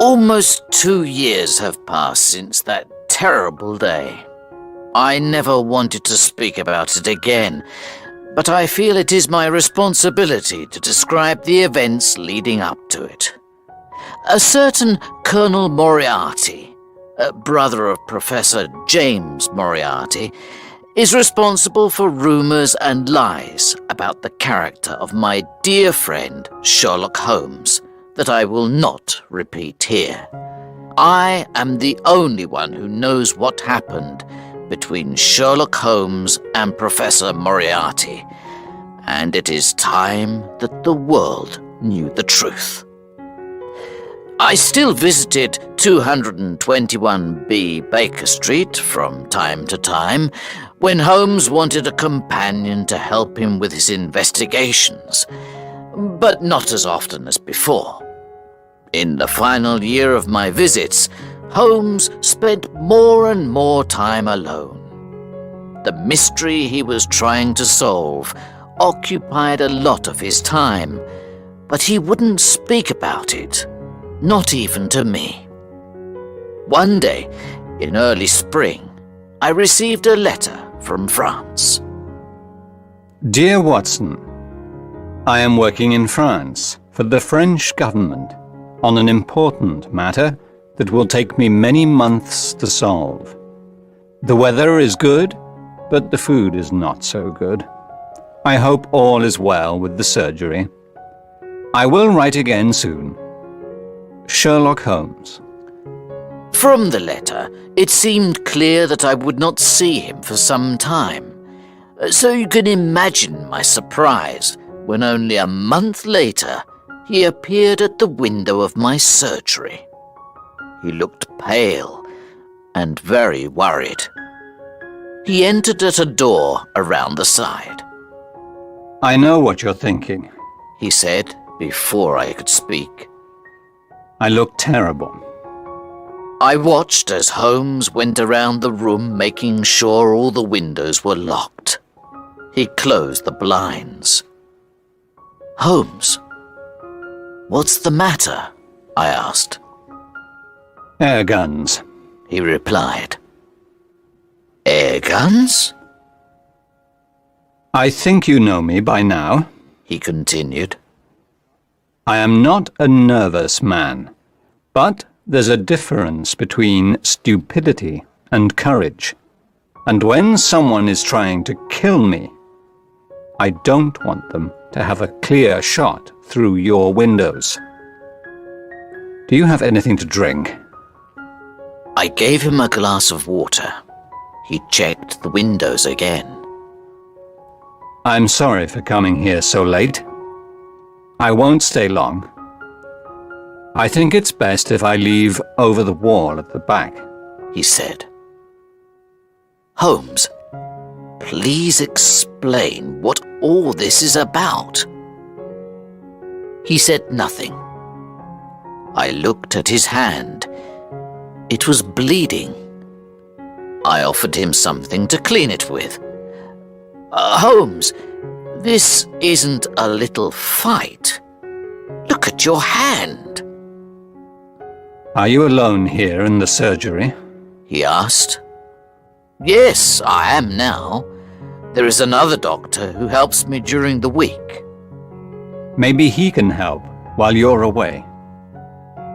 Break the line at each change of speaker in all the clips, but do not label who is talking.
Almost 2 years have passed since that terrible day. I never wanted to speak about it again, but I feel it is my responsibility to describe the events leading up to it. A certain Colonel Moriarty, a brother of Professor James Moriarty, is responsible for rumors and lies about the character of my dear friend Sherlock Holmes that I will not repeat here. I am the only one who knows what happened between Sherlock Holmes and Professor Moriarty, and it is time that the world knew the truth. I still visited 221B Baker Street from time to time when Holmes wanted a companion to help him with his investigations, but not as often as before. In the final year of my visits, Holmes spent more and more time alone. The mystery he was trying to solve occupied a lot of his time, but he wouldn't speak about it, not even to me. One day, in early spring, I received a letter from France.
Dear Watson, I am working in France for the French government on an important matter that will take me many months to solve. The weather is good, but the food is not so good. I hope all is well with the surgery. I will write again soon. Sherlock Holmes.
From the letter, it seemed clear that I would not see him for some time, so you can imagine my surprise when only a month later he appeared at the window of my surgery. He looked pale and very worried. He entered at a door around the side.
I know what you're thinking,
he said before I could speak.
I look terrible.
I watched as Holmes went around the room making sure all the windows were locked. He closed the blinds. Holmes, what's the matter? I asked.
Air guns,
he replied. Air guns?
I think you know me by now,
he continued.
I am not a nervous man, but there's a difference between stupidity and courage. And when someone is trying to kill me, I don't want them to have a clear shot through your windows. Do you have anything to drink?
I gave him a glass of water. He checked the windows again.
I'm sorry for coming here so late. I won't stay long. I think it's best if I leave over the wall at the back,
he said. Holmes, please explain what all this is about. He said nothing. I looked at his hand. It was bleeding. I offered him something to clean it with. Holmes, this isn't a little fight. Look at your hand.
Are you alone here in the surgery?
He asked. Yes, I am now. There is another doctor who helps me during the week.
Maybe he can help while you're away.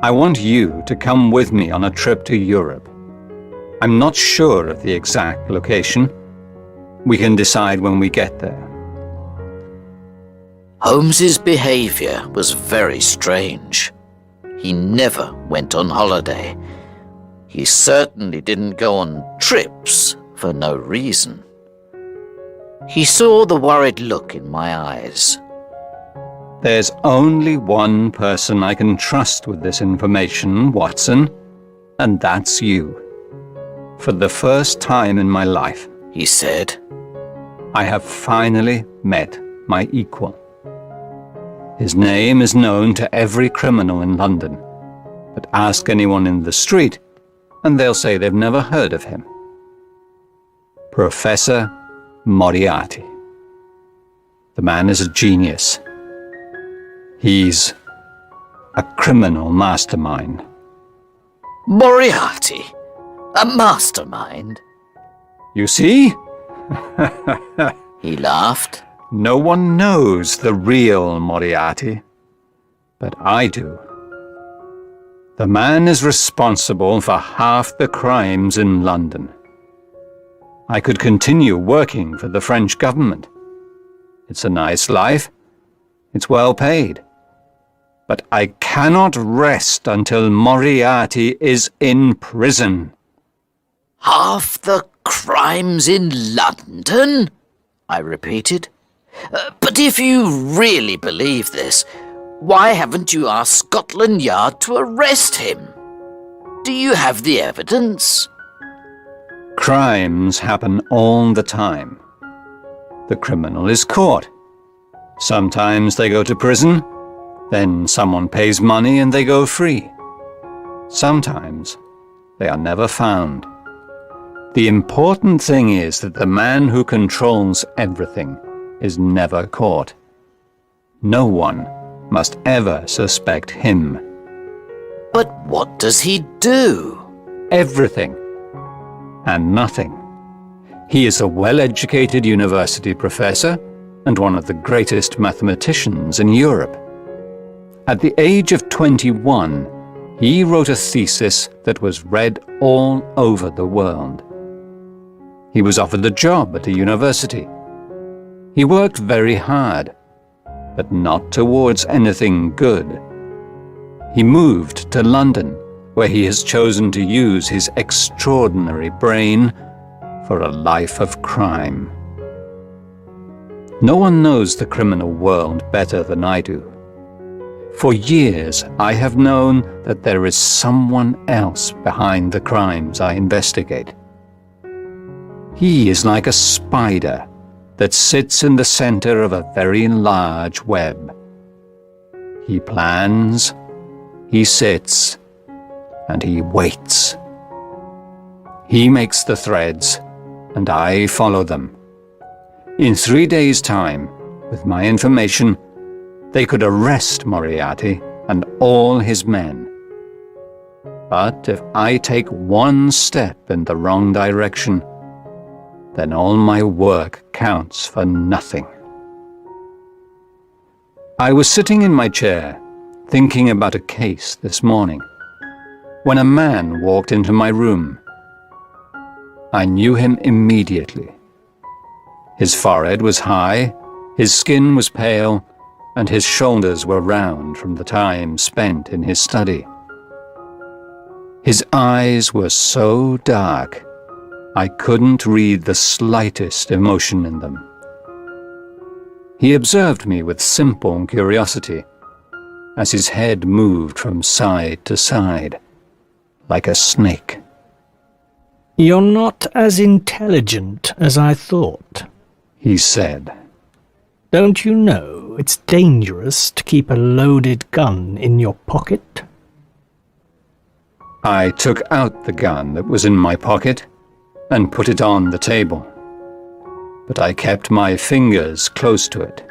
I want you to come with me on a trip to Europe. I'm not sure of the exact location. We can decide when we get there.
Holmes's behavior was very strange. He never went on holiday. He certainly didn't go on trips for no reason. He saw the worried look in my eyes.
There's only one person I can trust with this information, Watson, and that's you. For the first time in my life,
he said,
I have finally met my equal. His name is known to every criminal in London, but ask anyone in the street, and they'll say they've never heard of him. Professor Moriarty. The man is a genius. He's a criminal mastermind.
Moriarty? A mastermind?
You see?
He laughed.
No one knows the real Moriarty, but I do. The man is responsible for half the crimes in London. I could continue working for the French government. It's a nice life. It's well paid. But I cannot rest until Moriarty is in prison.
Half the crimes in London? I repeated. But if you really believe this, why haven't you asked Scotland Yard to arrest him? Do you have the evidence?
Crimes happen all the time. The criminal is caught. Sometimes they go to prison, then someone pays money and they go free. Sometimes they are never found. The important thing is that the man who controls everything is never caught. No one must ever suspect him.
But what does he do?
Everything and nothing. He is a well-educated university professor and one of the greatest mathematicians in Europe. At the age of 21, he wrote a thesis that was read all over the world. He was offered a job at a university. He worked very hard, but not towards anything good. He moved to London, where he has chosen to use his extraordinary brain for a life of crime. No one knows the criminal world better than I do. For years, I have known that there is someone else behind the crimes I investigate. He is like a spider that sits in the center of a very large web. He plans, he sits, and he waits. He makes the threads, and I follow them. In 3 days' time, with my information, they could arrest Moriarty and all his men. But if I take one step in the wrong direction, then all my work counts for nothing. I was sitting in my chair, thinking about a case this morning, when a man walked into my room. I knew him immediately. His forehead was high, his skin was pale, and his shoulders were round from the time spent in his study. His eyes were so dark, I couldn't read the slightest emotion in them. He observed me with simple curiosity, as his head moved from side to side, like a snake.
"You're not as intelligent as I thought,"
he said.
"Don't you know it's dangerous to keep a loaded gun in your pocket?"
I took out the gun that was in my pocket and put it on the table, but I kept my fingers close to it.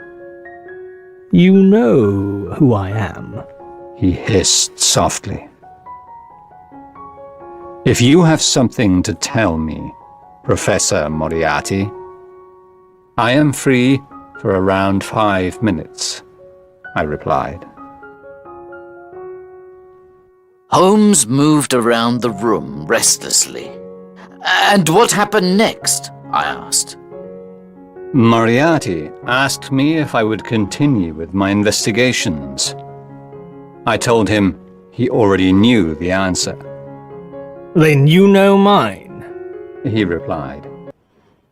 "You know who I am,"
he hissed softly. "If you have something to tell me, Professor Moriarty, I am free for around 5 minutes," I replied.
Holmes moved around the room restlessly. And what happened next? I asked.
Moriarty asked me if I would continue with my investigations. I told him he already knew the answer.
"Then you know mine,"
he replied.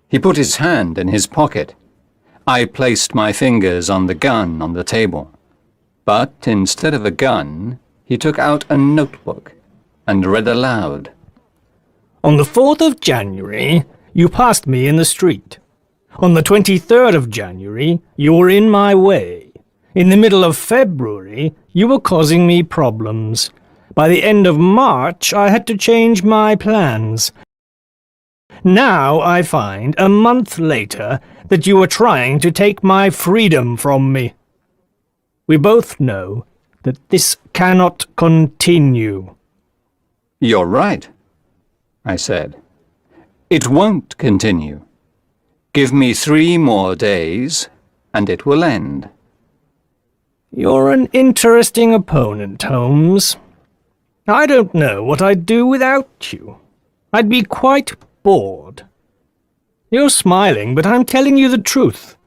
He put his hand in his pocket. I placed my fingers on the gun on the table. But instead of a gun, he took out a notebook and read aloud.
"On the 4th of January, you passed me in the street. On the 23rd of January, you were in my way. In the middle of February, you were causing me problems. By the end of March, I had to change my plans. Now I find, a month later, that you were trying to take my freedom from me. We both know that this cannot continue."
You're right, I said. It won't continue. Give me 3 more days, and it will end.
You're an interesting opponent, Holmes. I don't know what I'd do without you. I'd be quite bored. You're smiling, but I'm telling you the truth.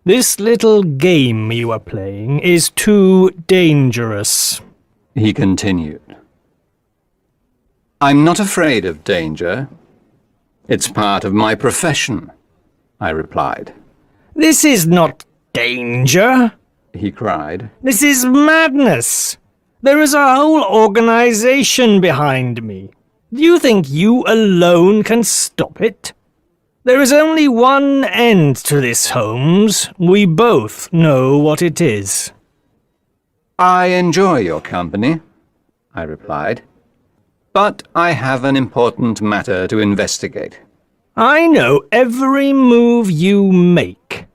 This little game you are playing is too dangerous,
He continued. I'm not afraid of danger. It's part of my profession, I replied.
This is not danger.
He cried.
This is madness. There is a whole organization behind me. Do you think you alone can stop it? There is only one end to this, Holmes. We both know what it is.
I enjoy your company, I replied. But I have an important matter to investigate.
I know every move you make.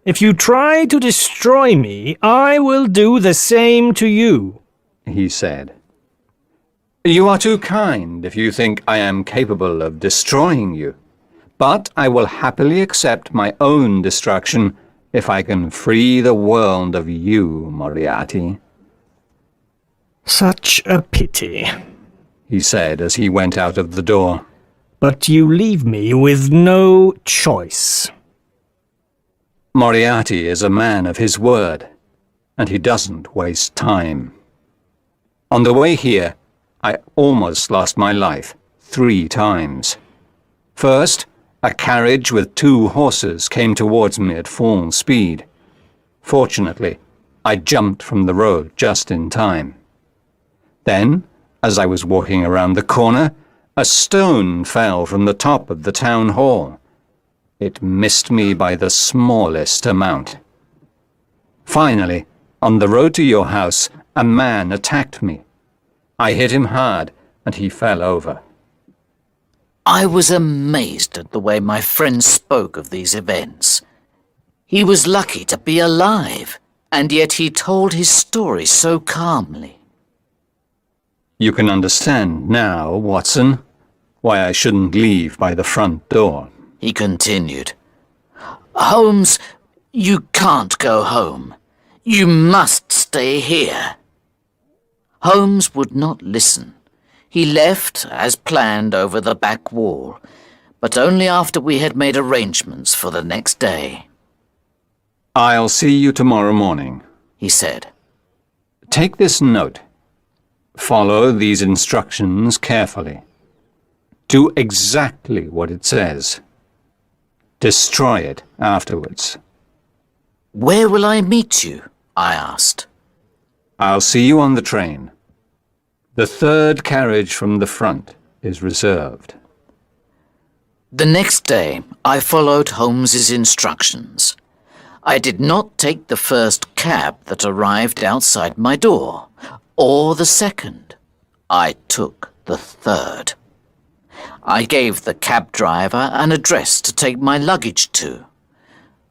If you try to destroy me, I will do the same to you,
He said. You are too kind if you think I am capable of destroying you, but I will happily accept my own destruction if I can free the world of you, Moriarty,
Such a pity.
he said as he went out of the door.
But you leave me with no choice.
Moriarty is a man of his word, and he doesn't waste time. On the way here, I almost lost my life 3 times. First, a carriage with 2 horses came towards me at full speed. Fortunately, I jumped from the road just in time. Then, as I was walking around the corner, a stone fell from the top of the town hall. It missed me by the smallest amount. Finally, on the road to your house, a man attacked me. I hit him hard, and he fell over.
I was amazed at the way my friend spoke of these events. He was lucky to be alive, and yet he told his story so calmly.
You can understand now, Watson, why I shouldn't leave by the front door.
He continued. Holmes, you can't go home. You must stay here. Holmes would not listen. He left, as planned, over the back wall, but only after we had made arrangements for the next day.
I'll see you tomorrow morning,
He said.
Take this note. Follow these instructions carefully. Do exactly what it says. Destroy it afterwards.
Where will I meet you? I asked.
I'll see you on the train. The 3rd carriage from the front is reserved.
The next day, I followed Holmes's instructions. I did not take the first cab that arrived outside my door, or the second. I took the 3rd. I gave the cab driver an address to take my luggage to.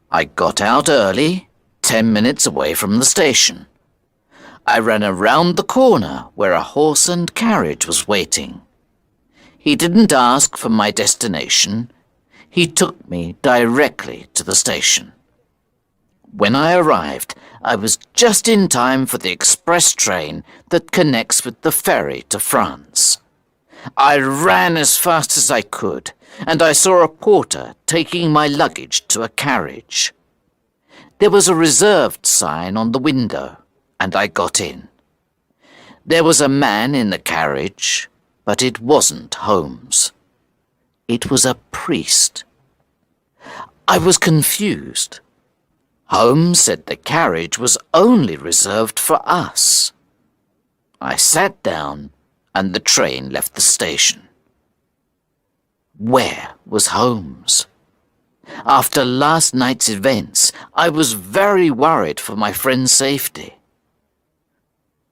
I got out early, 10 minutes away from the station. I ran around the corner where a horse and carriage was waiting. He didn't ask for my destination. He took me directly to the station. When I arrived, I was just in time for the express train that connects with the ferry to France. I ran as fast as I could, and I saw a porter taking my luggage to a carriage. There was a reserved sign on the window, and I got in. There was a man in the carriage, but it wasn't Holmes. It was a priest. I was confused. Holmes said the carriage was only reserved for us. I sat down, and the train left the station. Where was Holmes? After last night's events, I was very worried for my friend's safety.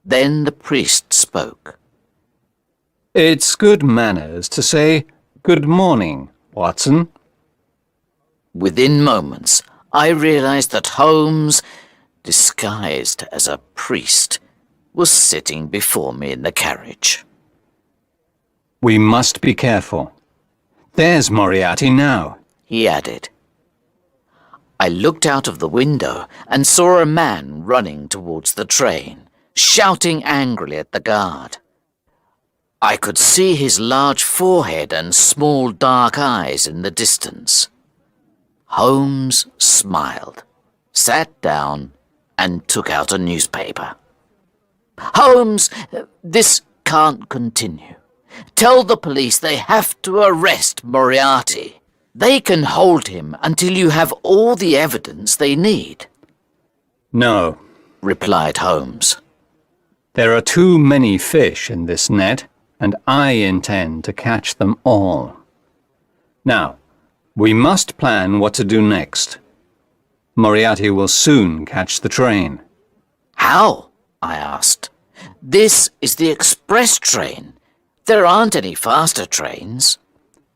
Then the priest spoke.
It's good manners to say good morning, Watson.
Within moments, I realized that Holmes, disguised as a priest, was sitting before me in the carriage.
We must be careful. There's Moriarty now,
he added. I looked out of the window and saw a man running towards the train, shouting angrily at the guard. I could see his large forehead and small dark eyes in the distance. Holmes smiled, sat down, and took out a newspaper. Holmes, this can't continue. Tell the police they have to arrest Moriarty. They can hold him until you have all the evidence they need.
No,
replied Holmes.
There are too many fish in this net, and I intend to catch them all. Now, we must plan what to do next. Moriarty will soon catch the train.
How? I asked. This is the express train. There aren't any faster trains.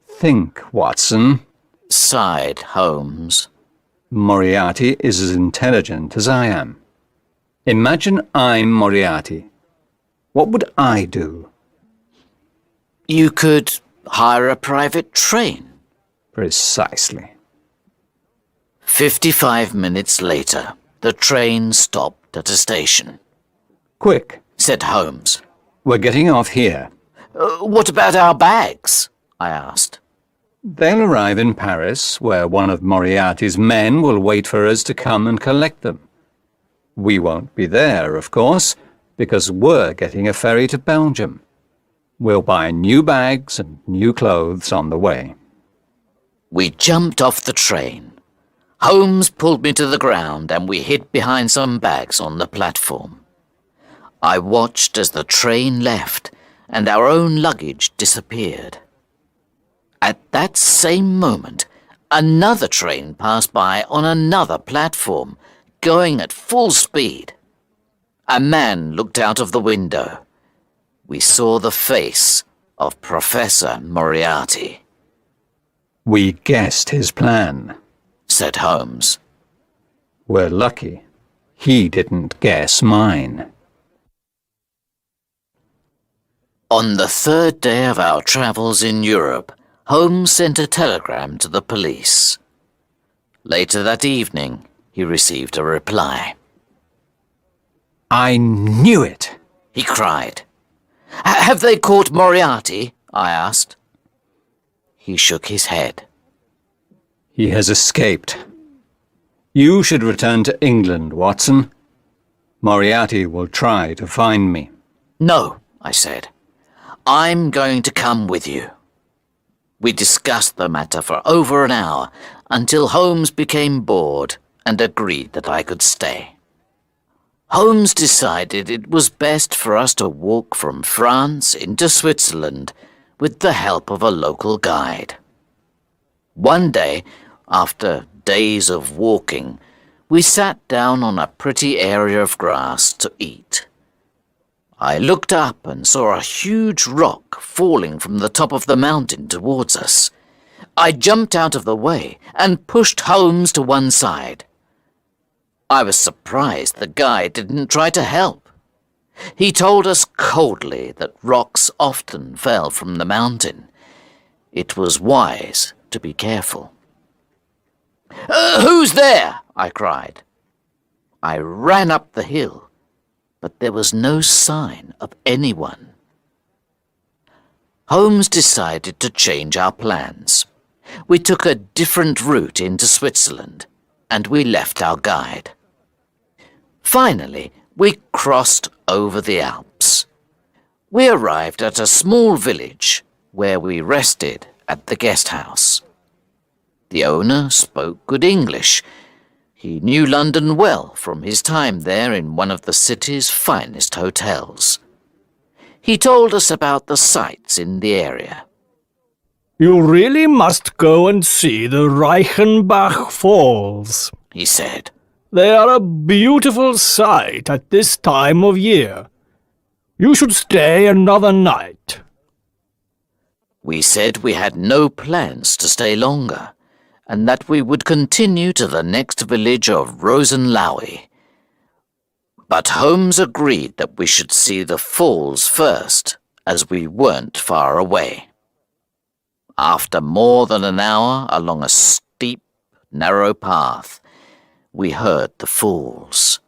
Think, Watson,
sighed Holmes.
Moriarty is as intelligent as I am. Imagine I'm Moriarty. What would I do?
You could hire a private train.
Precisely.
55 minutes later, the train stopped at a station.
Quick,
said Holmes.
We're getting off here.
What about our bags? I asked.
They'll arrive in Paris, where one of Moriarty's men will wait for us to come and collect them. We won't be there, of course, because we're getting a ferry to Belgium. We'll buy new bags and new clothes on the way.
We jumped off the train. Holmes pulled me to the ground and we hid behind some bags on the platform. I watched as the train left and our own luggage disappeared. At that same moment, another train passed by on another platform, going at full speed. A man looked out of the window. We saw the face of Professor Moriarty.
We guessed his plan,
said Holmes.
We're lucky. He didn't guess mine.
On the third day of our travels in Europe, Holmes sent a telegram to the police. Later that evening, he received a reply.
I knew it,
he cried. Have they caught Moriarty? I asked. He shook his head.
He has escaped. You should return to England, Watson. Moriarty will try to find me.
No, I said. I'm going to come with you. We discussed the matter for over an hour until Holmes became bored and agreed that I could stay. Holmes decided it was best for us to walk from France into Switzerland with the help of a local guide. One day, after days of walking, we sat down on a pretty area of grass to eat. I looked up and saw a huge rock falling from the top of the mountain towards us. I jumped out of the way and pushed Holmes to one side. I was surprised the guide didn't try to help. He told us coldly that rocks often fell from the mountain. It was wise to be careful. Who's there? I cried. I ran up the hill, but there was no sign of anyone. Holmes decided to change our plans. We took a different route into Switzerland, and we left our guide. Finally, we crossed over the Alps. We arrived at a small village where we rested at the guest house. The owner spoke good English. He knew London well from his time there in one of the city's finest hotels. He told us about the sights in the area.
You really must go and see the Reichenbach Falls,
he said.
They are a beautiful sight at this time of year. You should stay another night.
We said we had no plans to stay longer, and that we would continue to the next village of Rosenlaui. But Holmes agreed that we should see the falls first, as we weren't far away. After more than an hour along a steep, narrow path, we heard the falls.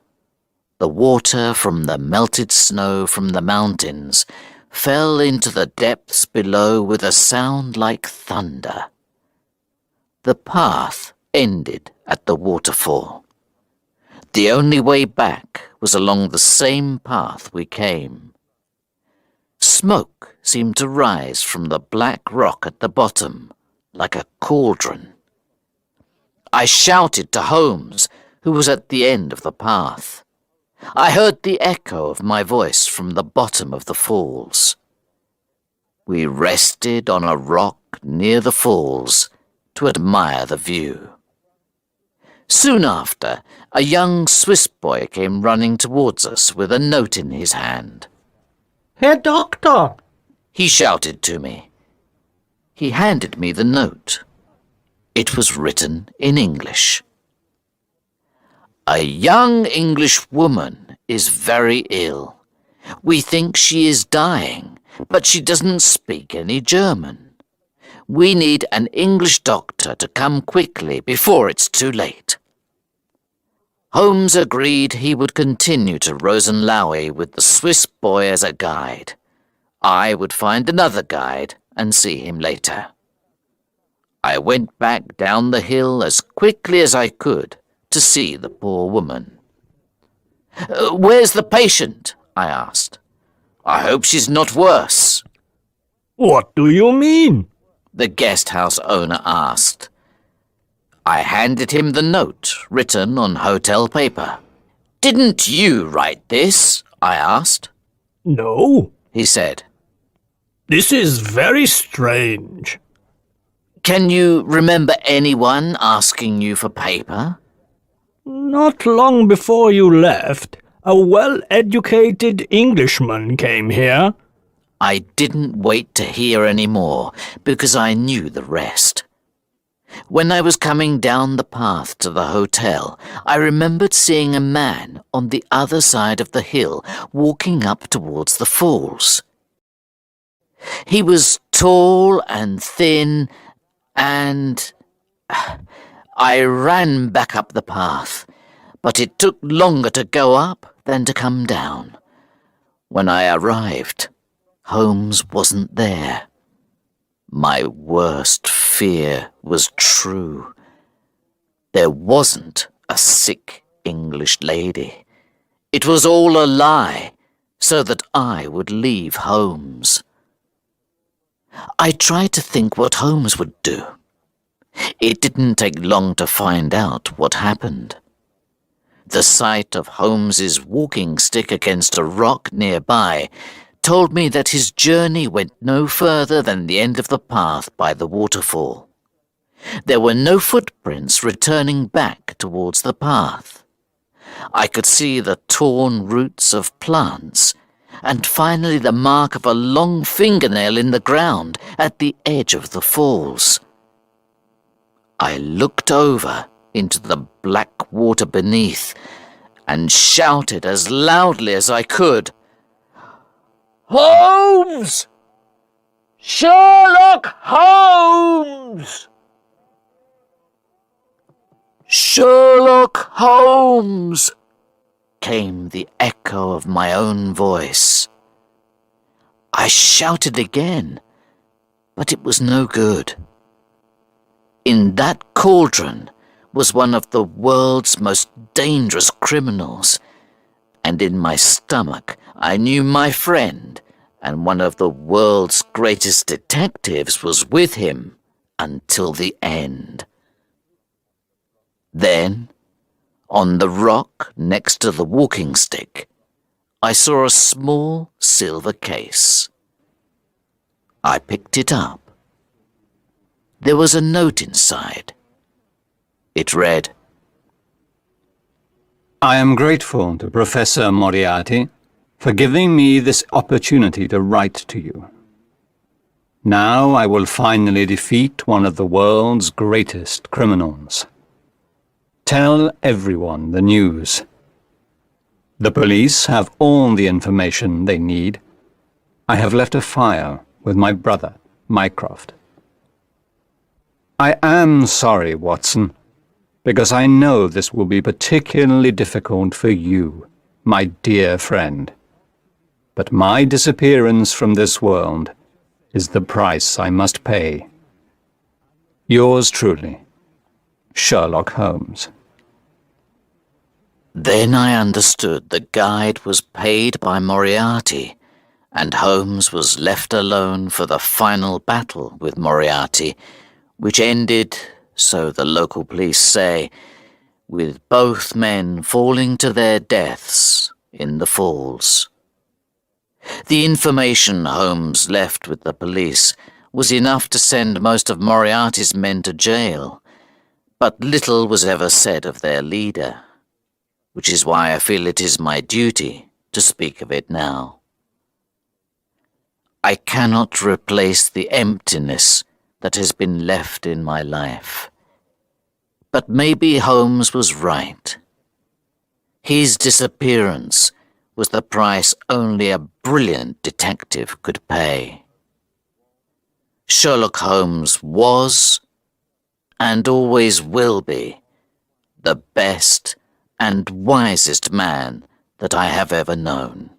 The water from the melted snow from the mountains fell into the depths below with a sound like thunder. The path ended at the waterfall. The only way back was along the same path we came. Smoke seemed to rise from the black rock at the bottom, like a cauldron. I shouted to Holmes, who was at the end of the path. I heard the echo of my voice from the bottom of the falls. We rested on a rock near the falls to admire the view. Soon after, a young Swiss boy came running towards us with a note in his hand.
Herr Doctor,
He shouted to me. He handed me the note. It was written in English. A young English woman is very ill. We think she is dying, but she doesn't speak any German. We need an English doctor to come quickly before it's too late. Holmes agreed he would continue to Rosenlaui with the Swiss boy as a guide. I would find another guide and see him later. I went back down the hill as quickly as I could to see the poor woman. Where's the patient? I asked. I hope she's not worse.
what do you mean?
The guest house owner asked. I handed him the note written on hotel paper. Didn't you write this? I asked.
No,
He said.
this is very strange.
Can you remember anyone asking you for paper?
Not long before you left, a well-educated Englishman came here.
I didn't wait to hear any more because I knew the rest. When I was coming down the path to the hotel, I remembered seeing a man on the other side of the hill walking up towards the falls. He was tall and thin, and I ran back up the path, but it took longer to go up than to come down. When I arrived, Holmes wasn't there. My worst fear was true. There wasn't a sick English lady. It was all a lie, so that I would leave Holmes. I tried to think what Holmes would do. It didn't take long to find out what happened. The sight of Holmes's walking stick against a rock nearby told me that his journey went no further than the end of the path by the waterfall. There were no footprints returning back towards the path. I could see the torn roots of plants, and finally the mark of a long fingernail in the ground at the edge of the falls. I looked over into the black water beneath and shouted as loudly as I could, Holmes! Sherlock Holmes! Sherlock Holmes! Came the echo of my own voice. I shouted again, but it was no good. In that cauldron was one of the world's most dangerous criminals, and in my stomach I knew my friend and one of the world's greatest detectives was with him until the end. Then, on the rock next to the walking stick, I saw a small silver case. I picked it up. There was a note inside. It read,
I am grateful to Professor Moriarty for giving me this opportunity to write to you. Now I will finally defeat one of the world's greatest criminals. Tell everyone the news. The police have all the information they need. I have left a file with my brother, Mycroft. I am sorry, Watson, because I know this will be particularly difficult for you, my dear friend. But my disappearance from this world is the price I must pay. Yours truly, Sherlock Holmes.
Then I understood the guide was paid by Moriarty, and Holmes was left alone for the final battle with Moriarty, which ended, so the local police say, with both men falling to their deaths in the falls. The information Holmes left with the police was enough to send most of Moriarty's men to jail, but little was ever said of their leader, which is why I feel it is my duty to speak of it now. I cannot replace the emptiness that has been left in my life. But maybe Holmes was right. His disappearance was the price only a brilliant detective could pay. Sherlock Holmes was, and always will be, the best and wisest man that I have ever known.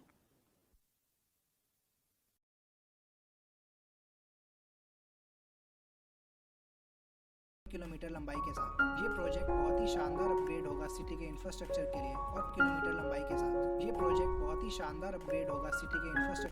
Kilometre लंबाई के साथ ये project बहुत ही शानदार upgrade होगा city के infrastructure के लिए और किलोमीटर लंबाई के साथ ये प्रोजेक्ट बहुत ही शानदार अपग्रेड होगा सिटी के इंफ्रास्ट्रक्चर